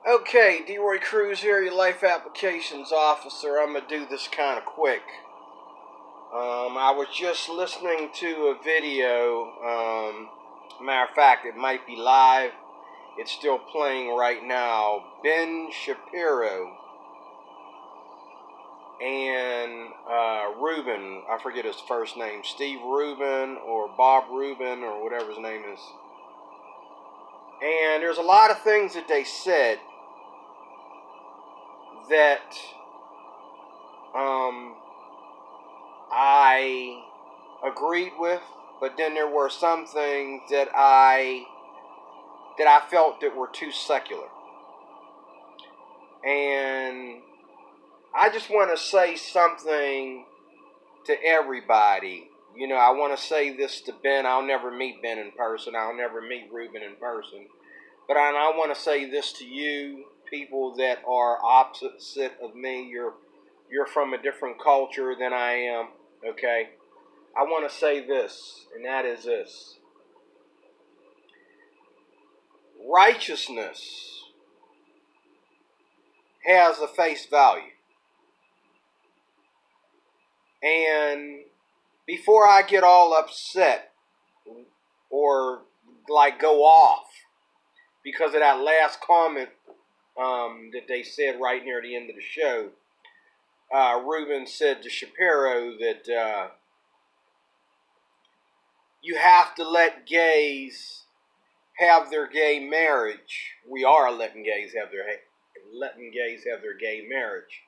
Okay, D-Roy Cruz here, your Life Applications Officer. I'm going to do this kind of quick. I was just listening to a video. Matter of fact, it might be live. It's still playing right now. Ben Shapiro and Rubin, I forget his first name, Steve Rubin or Bob Rubin or whatever his name is. And there's a lot of things that they said that I agreed with, but then there were some things that I felt that were too secular. And I just want to say something to everybody. You know, I want to say this to Ben. I'll never meet Ben in person. I'll never meet Rubin in person. But I want to say this to you, people that are opposite of me. You're from a different culture than I am, okay? I want to say this, and that is this. Righteousness has a face value. And before I get all upset or like go off because of that last comment that they said right near the end of the show, Rubin said to Shapiro that you have to let gays have their gay marriage. We are letting gays have their gay marriage.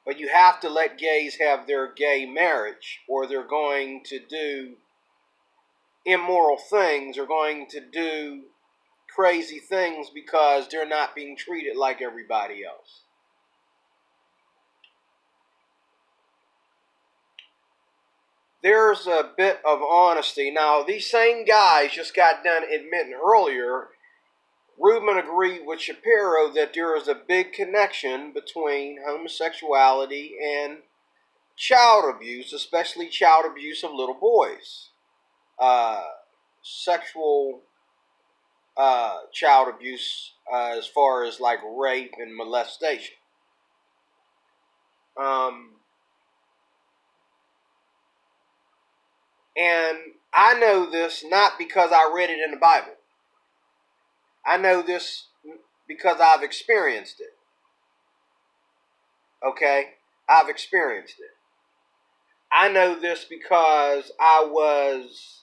But you have to let gays have their gay marriage, or they're going to do immoral things, or going to do crazy things because they're not being treated like everybody else. There's a bit of honesty. Now, these same guys just got done admitting earlier, Rubin agreed with Shapiro that there is a big connection between homosexuality and child abuse, especially child abuse of little boys. Sexual child abuse as far as like rape and molestation. And I know this not because I read it in the Bible. I know this because I've experienced it. Okay? I've experienced it. I know this because I was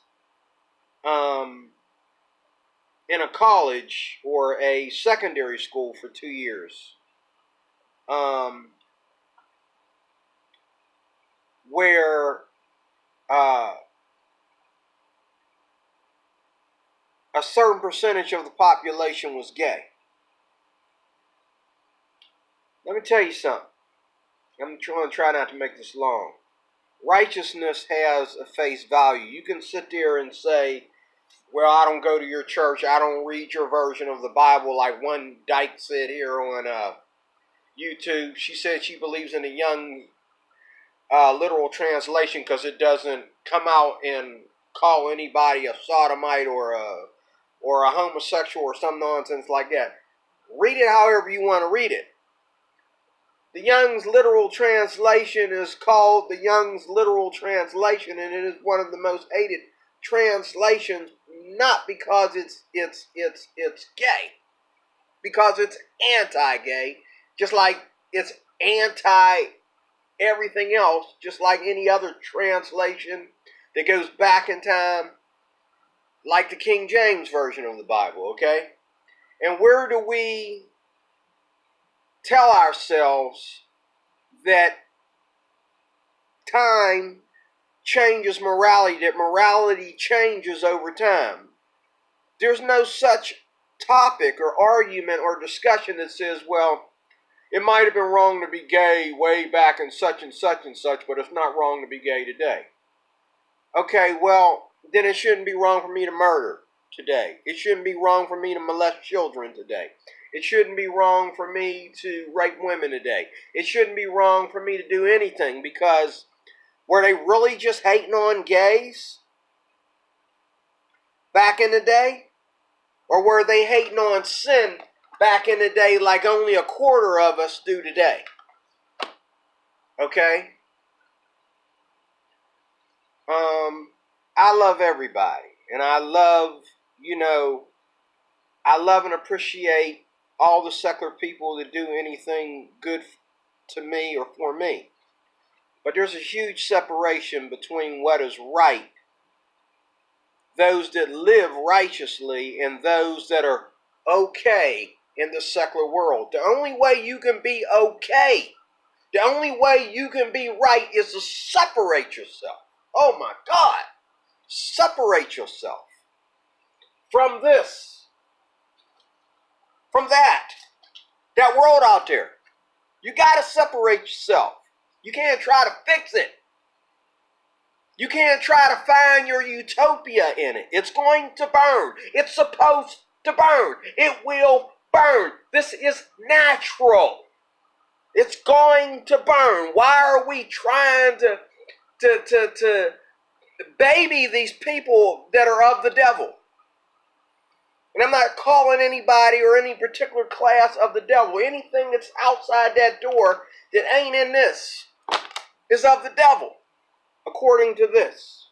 in a college or a secondary school for 2 years. Where a certain percentage of the population was gay. Let me tell you something. I'm going to try not to make this long. Righteousness has a face value. You can sit there and say, well, I don't go to your church. I don't read your version of the Bible, like one dyke said here on YouTube. She said she believes in a young literal translation because it doesn't come out and call anybody a sodomite or a homosexual or some nonsense like that. Read it however you want to read it. The Young's literal translation is called the Young's literal translation, and it is one of the most hated translations, not because it's gay, because it's anti-gay, just like it's anti everything else, just like any other translation that goes back in time, like the King James Version of the Bible, okay? And where do we tell ourselves that time changes morality, that morality changes over time? There's no such topic or argument or discussion that says, well, it might have been wrong to be gay way back in such and such and such, but it's not wrong to be gay today. Okay, well, then it shouldn't be wrong for me to murder today. It shouldn't be wrong for me to molest children today. It shouldn't be wrong for me to rape women today. It shouldn't be wrong for me to do anything, because were they really just hating on gays back in the day? Or were they hating on sin back in the day like only a quarter of us do today. Okay? I love everybody. And I love, I love and appreciate all the secular people that do anything good to me or for me. But there's a huge separation between what is right, those that live righteously, and those that are okay in the secular world. The only way you can be okay, the only way you can be right is to separate yourself. Oh my God. Separate yourself from this, from that world out there. You got to separate yourself. You can't try to fix it. You can't try to find your utopia in it. It's going to burn. It's supposed to burn. It will burn. This is natural. It's going to burn. Why are we trying to baby these people that are of the devil? And I'm not calling anybody or any particular class of the devil. Anything that's outside that door that ain't in this is of the devil, according to this.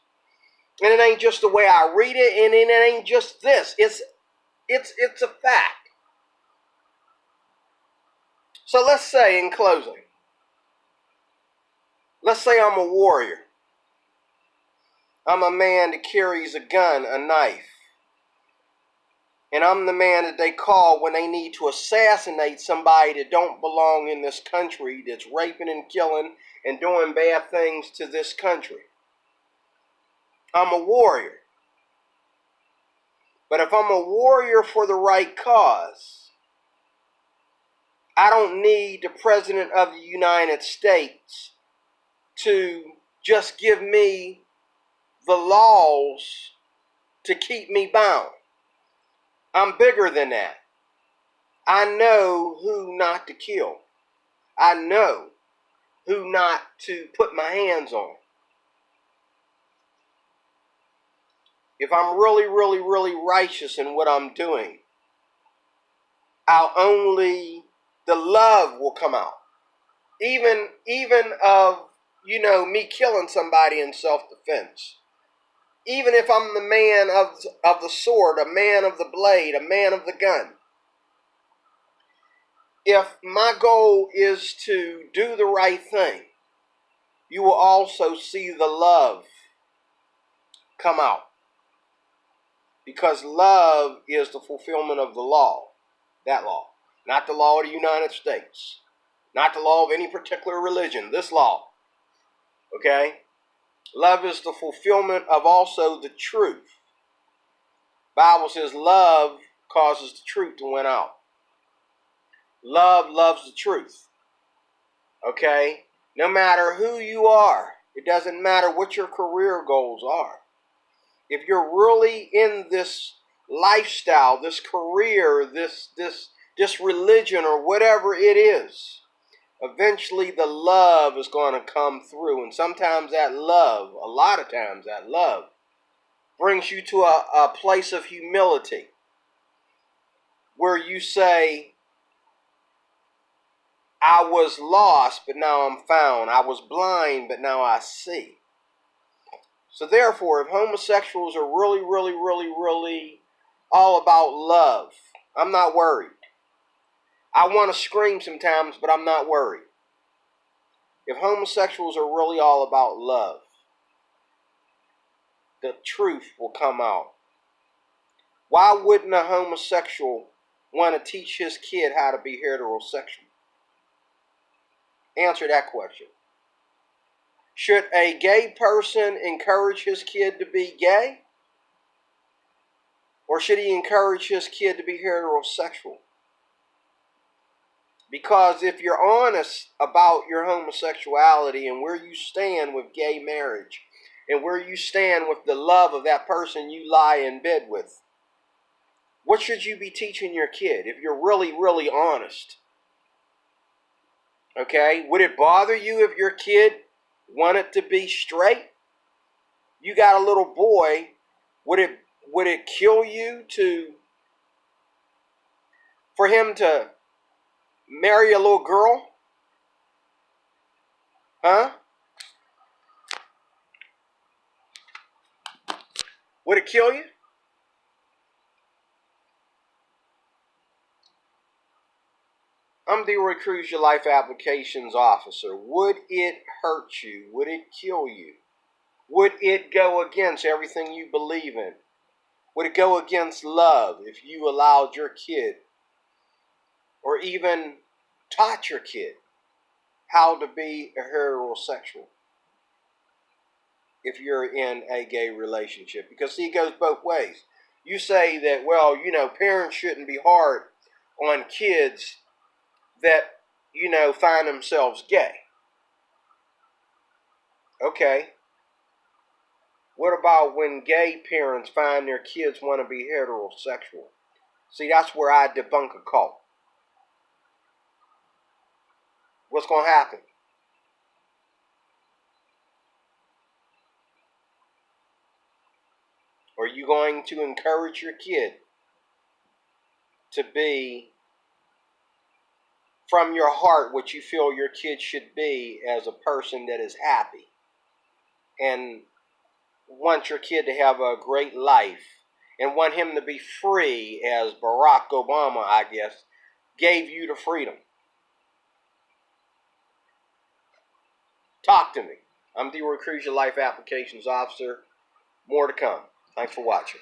And it ain't just the way I read it, and it ain't just this. It's a fact. So let's say, in closing, let's say I'm a warrior. I'm a man that carries a gun, a knife. And I'm the man that they call when they need to assassinate somebody that don't belong in this country, that's raping and killing and doing bad things to this country. I'm a warrior. But if I'm a warrior for the right cause, I don't need the President of the United States to just give me the laws to keep me bound. I'm bigger than that. I know who not to kill. I know who not to put my hands on. If I'm really, really, really righteous in what I'm doing, the love will come out. Even of, me killing somebody in self-defense. Even if I'm the man of the sword, a man of the blade, a man of the gun. If my goal is to do the right thing, you will also see the love come out. Because love is the fulfillment of the law. That law. Not the law of the United States. Not the law of any particular religion. This law. Okay? Love is the fulfillment of also the truth. Bible says love causes the truth to win out. Love loves the truth. Okay? No matter who you are, it doesn't matter what your career goals are. If you're really in this lifestyle, this career, this religion or whatever it is, eventually the love is going to come through. And sometimes that love, a lot of times that love, brings you to a place of humility where you say, I was lost, but now I'm found. I was blind, but now I see. So therefore, if homosexuals are really, really, really, really all about love, I'm not worried. I want to scream sometimes, but I'm not worried. If homosexuals are really all about love, the truth will come out. Why wouldn't a homosexual want to teach his kid how to be heterosexual? Answer that question. Should a gay person encourage his kid to be gay? Or should he encourage his kid to be heterosexual? Because if you're honest about your homosexuality and where you stand with gay marriage and where you stand with the love of that person you lie in bed with, what should you be teaching your kid if you're really, really honest? Okay? Would it bother you if your kid wanted to be straight? You got a little boy. Would it kill you to For him to marry a little girl? Huh? Would it kill you? I'm the Recruit Your Life Applications Officer. Would it hurt you? Would it kill you? Would it go against everything you believe in? Would it go against love if you allowed your kid or even taught your kid how to be a heterosexual if you're in a gay relationship? Because see, it goes both ways. You say that, well, parents shouldn't be hard on kids that, find themselves gay. Okay. What about when gay parents find their kids want to be heterosexual? See, that's where I debunk a cult. What's going to happen? Are you going to encourage your kid to be from your heart what you feel your kid should be as a person that is happy and want your kid to have a great life and want him to be free as Barack Obama, I guess, gave you the freedom? Talk to me. I'm the Recruit Your Life Applications Officer. More to come. Thanks for watching.